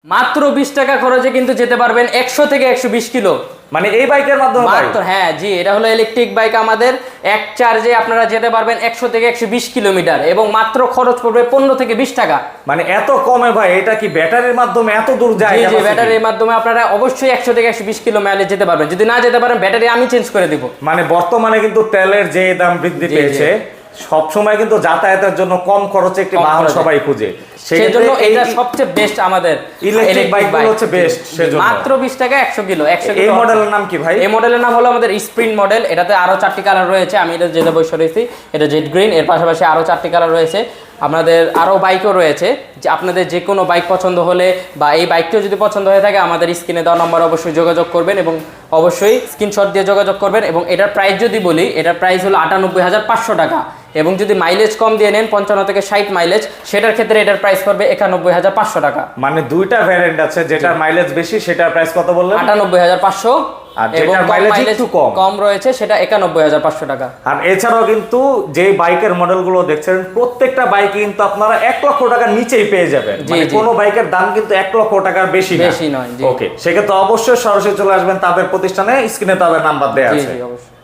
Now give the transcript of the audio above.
মাত্র 20 টাকা খরচে কিন্তু যেতে পারবেন 100 থেকে 120 কিলো। মানে এই বাইকের মাধ্যমে মাত্র, হ্যাঁ জি, এটা হলো ইলেকট্রিক বাইক আমাদের। এক চার্জে আপনারা যেতে পারবেন 100 থেকে 120 কিলোমিটার এবং মাত্র খরচ পড়বে 15 থেকে 20 টাকা। মানে এত কমে ভাই, এটা কি ব্যাটারির মাধ্যমে এত দূর যায়? জি জি, ব্যাটারির মাধ্যমে আপনারা অবশ্যই 100 থেকে 120 কিলো মাইলেজ যেতে পারবেন। যদি না যেতে পারেন ব্যাটারি আমি চেঞ্জ করে দেব। মানে বর্তমানে কিন্তু তেলের যে দাম বৃদ্ধি পেয়েছে, সব সময় কিন্তু যাতায়াতের জন্য কম খরচে একটি বাহন সবাই খুঁজে, সেজন্য এটা সবচেয়ে বেস্ট আমাদের ইলেকট্রিক বাইকগুলো হচ্ছে বেস্ট। সেজন্য মাত্র 20 টাকা 100 কিলো। এই মডেলের নাম কি ভাই? এই মডেলের নাম হলো আমাদের স্প্রিন্ট মডেল। এটাতে আরো 4টি কালার রয়েছে, আমি এটা যেটা বসে রয়েছি এটা জেড গ্রিন, এর পাশাপাশি আরো 4টি কালার রয়েছে। আপনাদের আরো বাইকও রয়েছে, যে আপনাদের যে কোনো বাইক পছন্দ হলে বা এই বাইকটিও যদি পছন্দ হয়ে থাকে আমাদের স্ক্রিনে দেওয়া নম্বরে অবশ্যই যোগাযোগ করবেন এবং অবশ্যই স্ক্রিনশট দিয়ে যোগাযোগ করবেন। এবং এটার প্রাইস যদি বলি, এটার প্রাইস হলো 98,500 টাকা। এবং যদি মাইলেজ কম দিয়ে নেন 55 থেকে 60 মাইলেজ, সেটার ক্ষেত্রে এটার প্রাইস পড়বে 91,500 টাকা। মানে দুইটা ভ্যারিয়েন্ট আছে, যেটার মাইলেজ বেশি সেটার প্রাইস কত বললেন? 98,500, আর এবং যেটার মাইলেজ একটু কম রয়েছে সেটা 91,500 টাকা। আর এছাড়াও কিন্তু যে বাইকের মডেলগুলো দেখছেন প্রত্যেকটা বাইক কিন্তু আপনারা 1 লক্ষ টাকার নিচেই পেয়ে যাবেন। মানে কোনো বাইকের দাম কিন্তু 1 লক্ষ টাকার বেশি নয়। ওকে, সেক্ষেত্রে অবশ্যই সরাসরি চলে আসবেন তাদের প্রতিষ্ঠানে, স্ক্রিনে তাদের নাম্বার দেওয়া আছে। অবশ্যই।